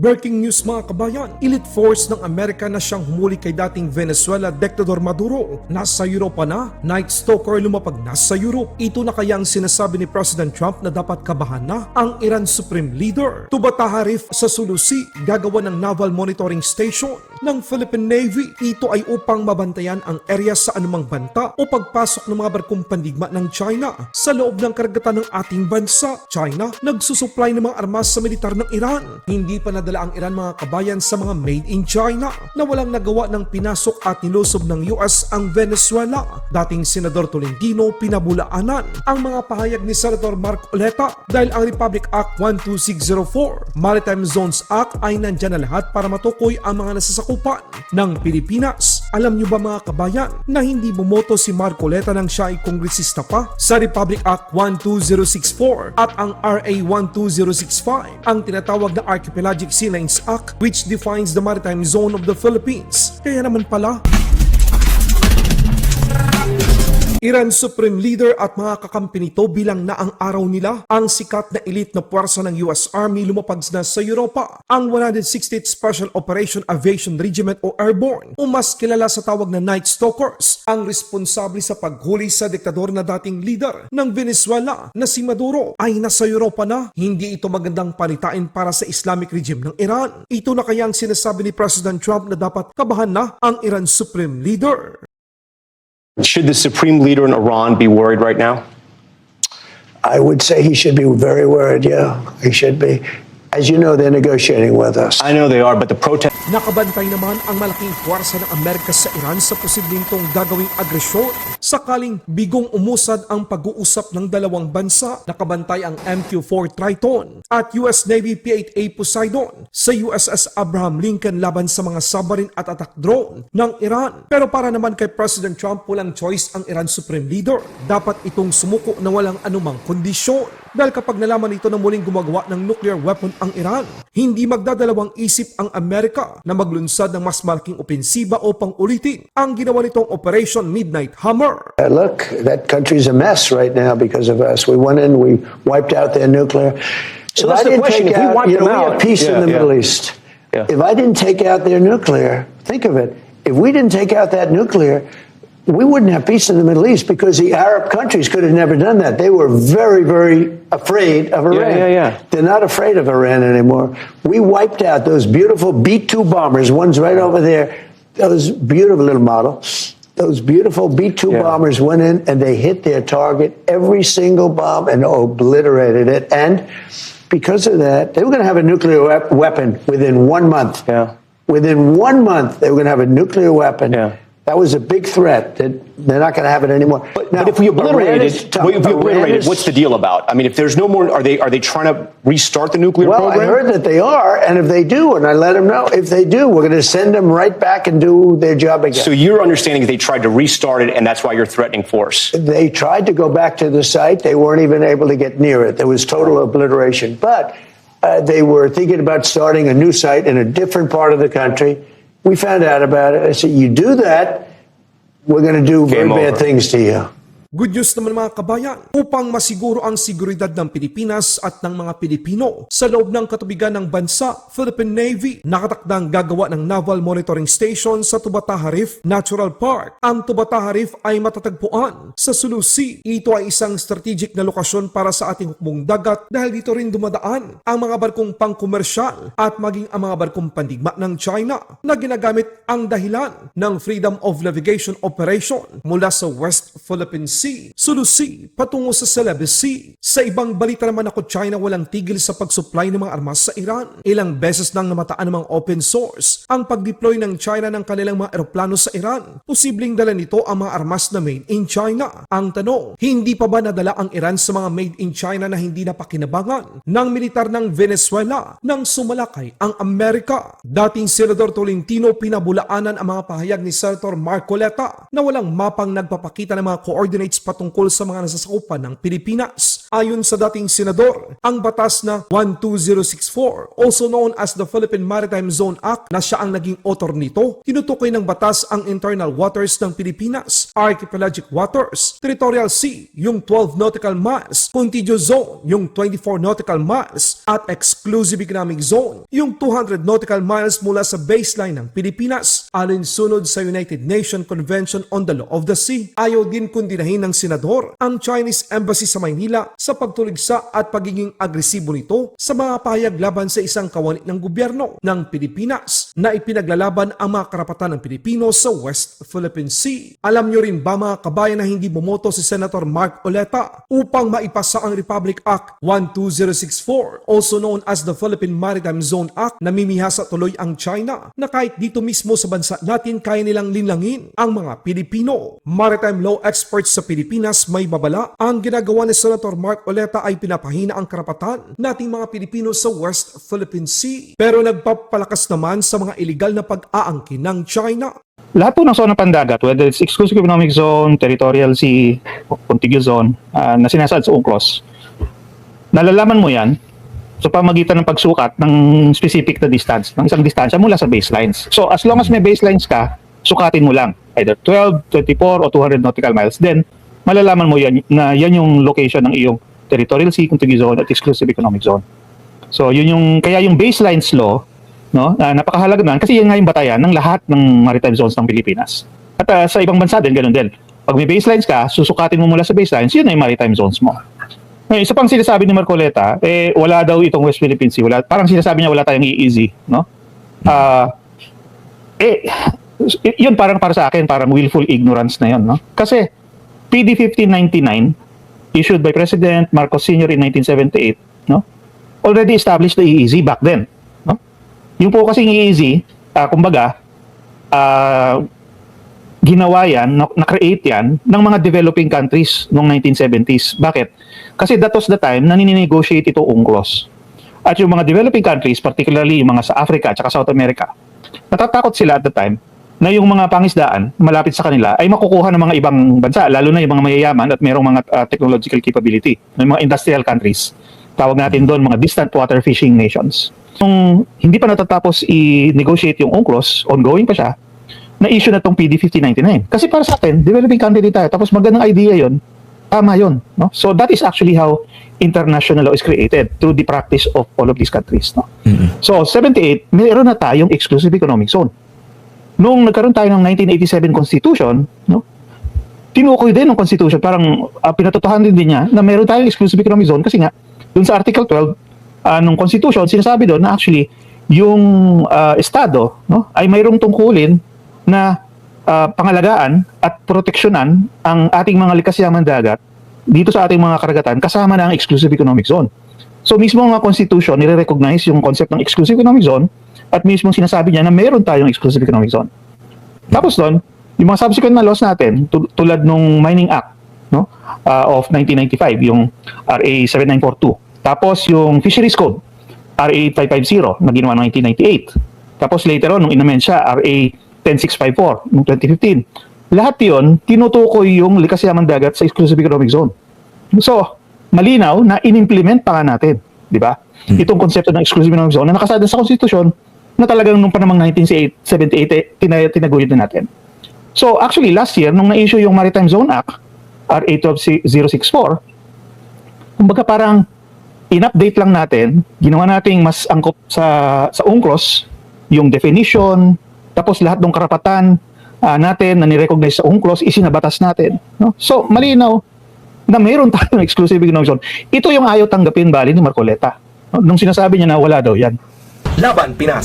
Breaking news mga kabayan, elite force ng Amerika na siyang humuli kay dating Venezuela Dictador Maduro. Nasa Europa na, Night Stalker lumapag na sa Europe. Ito na kaya ang sinasabi ni President Trump na dapat kabahan na ang Iran Supreme Leader. Tubata Harif sa Sulusi, gagawa ng Naval Monitoring Station ng Philippine Navy. Ito ay upang mabantayan ang area sa anumang banta o pagpasok ng mga barkong pandigma ng China sa loob ng karagatan ng ating bansa. China, nagsusupply ng mga armas sa militar ng Iran. Hindi pa nadala ang Iran mga kabayan sa mga made in China na walang nagawa ng pinasok at nilusob ng US ang Venezuela. Dating Senador Tolentino pinabulaanan ang mga pahayag ni Senator Mark Oleta dahil ang Republic Act 12604, Maritime Zones Act ay nandyan na lahat para matukoy ang mga nasasakupan ng Pilipinas. Alam niyo ba mga kabayan na hindi bumoto si Mark Oleta nang siya ay kongresista pa sa Republic Act 12064 at ang RA 12065, ang tinatawag na Archipelagic Sea Lanes Act, which defines the maritime zone of the Philippines. Kaya naman pala, Iran Supreme Leader at mga kakampi nito bilang na ang araw nila, ang sikat na elite na puwersa ng US Army lumapag na sa Europa, ang 160th Special Operation Aviation Regiment o Airborne, o mas kilala sa tawag na Night Stalkers, ang responsable sa paghuli sa diktador na dating leader ng Venezuela na si Maduro ay nasa Europa na. Hindi ito magandang panitain para sa Islamic regime ng Iran. Ito na kaya ang sinasabi ni President Trump na dapat kabahan na ang Iran Supreme Leader. Should the supreme leader in Iran be worried right now? I would say he should be very worried, yeah. He should be. As you know, they're negotiating with us. I know they are, but the protest... Nakabantay naman ang malaking puwersa ng Amerika sa Iran sa posibleng itong gagawing agresyon. Sakaling bigong umusad ang pag-uusap ng dalawang bansa, nakabantay ang MQ-4 Triton at US Navy P-8A Poseidon sa USS Abraham Lincoln laban sa mga submarine at attack drone ng Iran. Pero para naman kay President Trump, walang choice ang Iran Supreme Leader. Dapat itong sumuko na walang anumang kondisyon. Dahil kapag nalaman ito na muling gumagawa ng nuclear weapon ang Iran, hindi magdadalawang isip ang Amerika na maglunsad ng mas malaking opensiba o pang-ulitin ang ginawa nitong Operation Midnight Hammer. Look, that country's a mess right now because of us. We went in, we wiped out their nuclear. So that's the question. If we wipe them we out, have peace in the Middle East. Yeah. If I didn't take out their nuclear, think of it. If we didn't take out that nuclear, we wouldn't have peace in the Middle East because the Arab countries could have never done that. They were very, very afraid of Iran. They're not afraid of Iran anymore. We wiped out those beautiful B-2 bombers. One's right over there. Those beautiful little models. Those beautiful B-2 bombers went in and they hit their target, every single bomb, and obliterated it. And because of that, they were going to have a nuclear weapon within 1 month. Yeah. Within 1 month, they were going to have a nuclear weapon. Yeah. That was a big threat. That they're not going to have it anymore. But if we obliterate it, what's the deal about? I mean, if there's no more, are they trying to restart the nuclear program? Well, I heard that they are, and if they do, and I let them know, if they do, we're going to send them right back and do their job again. So your understanding is they tried to restart it, and that's why you're threatening force? They tried to go back to the site. They weren't even able to get near it. There was total obliteration. But they were thinking about starting a new site in a different part of the country. We found out about it. I said, you do that, we're going to do very bad things to you. Good news naman mga kabayan, upang masiguro ang seguridad ng Pilipinas at ng mga Pilipino sa loob ng katubigan ng bansa, Philippine Navy nakatakdang gagawa ng Naval Monitoring Station sa Tubata Harif Natural Park. Ang Tubata Harif ay matatagpuan sa Sulu Sea. Ito ay isang strategic na lokasyon para sa ating hukbong dagat dahil dito rin dumadaan ang mga barkong pangkomersyal at maging ang mga barkong pandigma ng China na ginagamit ang dahilan ng Freedom of Navigation Operation mula sa West Philippine Sea, Sulu Sea, patungo sa Celebes Sea. Sa ibang balita naman ako, China walang tigil sa pag-supply ng mga armas sa Iran. Ilang beses nang namataan ng mga open source ang pag-deploy ng China ng kanilang mga eroplano sa Iran. Posibleng dala nito ang mga armas na made in China. Ang tanong, hindi pa ba nadala ang Iran sa mga made in China na hindi napakinabangan ng militar ng Venezuela nang sumalakay ang Amerika? Dating Senador Tolentino pinabulaanan ang mga pahayag ni Senator Mark Oleta na walang mapang nagpapakita ng mga coordinates patungkol sa mga nasasakupan ng Pilipinas. Ayon sa dating senador, ang batas na 12064, also known as the Philippine Maritime Zone Act na siya ang naging author nito, tinutukoy ng batas ang internal waters ng Pilipinas, archipelagic waters, territorial sea, yung 12 nautical miles, contiguous zone, yung 24 nautical miles, at exclusive economic zone, yung 200 nautical miles mula sa baseline ng Pilipinas, alinsunod sa United Nations Convention on the Law of the Sea. Ayaw din kundinahin ng senador ang Chinese Embassy sa Maynila sa pagtuligsa at pagiging agresibo nito sa mga pahayag laban sa isang kawani ng gobyerno ng Pilipinas na ipinaglalaban ang mga karapatan ng Pilipino sa West Philippine Sea. Alam nyo rin ba mga kabayan na hindi bumoto si Senator Mark Oleta upang maipasa ang Republic Act 12064, also known as the Philippine Maritime Zone Act, na mimihasa tuloy ang China na kahit dito mismo sa bansa natin kaya nilang linlangin ang mga Pilipino. Maritime law experts sa Pilipinas may babala ang ginagawa ni Senator Mark Oleta ay pinapahina ang karapatan nating mga Pilipino sa West Philippine Sea, pero nagpapalakas naman sa mga iligal na pag-aangkin ng China. Lahat po ng zona pandagat, whether it's exclusive economic zone, territorial sea, contiguous zone, na sinasaad sa UNCLOS, nalalaman mo yan sa pamagitan ng pagsukat ng specific na distance, ng isang distansya mula sa baselines. So as long as may baselines ka, sukatin mo lang, either 12, 24, o 200 nautical miles, then malalaman mo yan na yan yung location ng iyong territorial sea, contiguous zone, at exclusive economic zone. So yun yung, kaya yung baselines law, no, napakahalaga naman kasi yan nga yung batayan ng lahat ng maritime zones ng Pilipinas. At sa ibang bansa din, ganun din. Pag may baselines ka, susukatin mo mula sa baselines, yun na yung maritime zones mo. Ngayon, isa pang sinasabi ni Marcoleta, wala daw itong West Philippine Sea. Wala, parang sinasabi niya wala tayong EEZ, no? Yun parang para sa akin, parang willful ignorance na yun, no? Kasi PD 1599, issued by President Marcos Sr. in 1978, no? Already established the EEZ back then, no? Yung po kasing EEZ, kumbaga, ginawa yan, na-create yan ng mga developing countries noong 1970s. Bakit? Kasi that was the time na nininegotiate ito UNCLOS. At yung mga developing countries, particularly yung mga sa Africa at South America, natatakot sila at the time na yung mga pangisdaan malapit sa kanila ay makukuha ng mga ibang bansa, lalo na yung mga mayayaman at mayroong mga technological capability, ng mga industrial countries. Tawag natin doon mga distant water fishing nations. Nung hindi pa natatapos i-negotiate yung UNCLOS, ongoing pa siya, na-issue na itong PD 1599. Kasi para sa atin, developing country din tayo, tapos magandang idea yon, tama yun, no? So that is actually how international law is created, through the practice of all of these countries, no? So 78, mayroon na tayong exclusive economic zone. Nung nagkaroon tayo ng 1987 Constitution, no, tinukoy din ng Constitution, parang pinatotohanan din niya na mayroon tayong exclusive economic zone kasi nga, dun sa Article 12 ng Constitution, sinasabi doon na actually yung Estado, no, ay mayroong tungkulin na pangalagaan at proteksyonan ang ating mga likas yaman dagat dito sa ating mga karagatan kasama na ang exclusive economic zone. So mismo ang Constitution nire-recognize yung concept ng exclusive economic zone at mismo sinasabi niya na meron tayong exclusive economic zone. Tapos doon, yung mga subsequent na laws natin tulad nung Mining Act, no, of 1995, yung RA 7942. Tapos yung Fisheries Code, RA 550 na ginawa noong 1998. Tapos later on, nung inamend siya, RA 10654 noong 2015. Lahat yun, tinutukoy yung likas yaman dagat sa exclusive economic zone. So, malinaw na in-implement pa nga natin, di ba? Itong konsepto ng exclusive economic zone na nakasada sa Constitution na talagang nung panamang 1978 tinaguyod na natin. So, actually, last year, nung na-issue yung Maritime Zone Act, RA 12064, kumbaga parang in-update lang natin, ginawa nating mas angkop sa UNCLOS, yung definition, tapos lahat ng karapatan natin na nirecognize sa UNCLOS, isinabatas natin. No? So, malinaw na mayroon tayong exclusive economic zone. Ito yung ayaw tanggapin bali ni Marcoleta. No? Nung sinasabi niya na wala daw yan. Laban Pinas.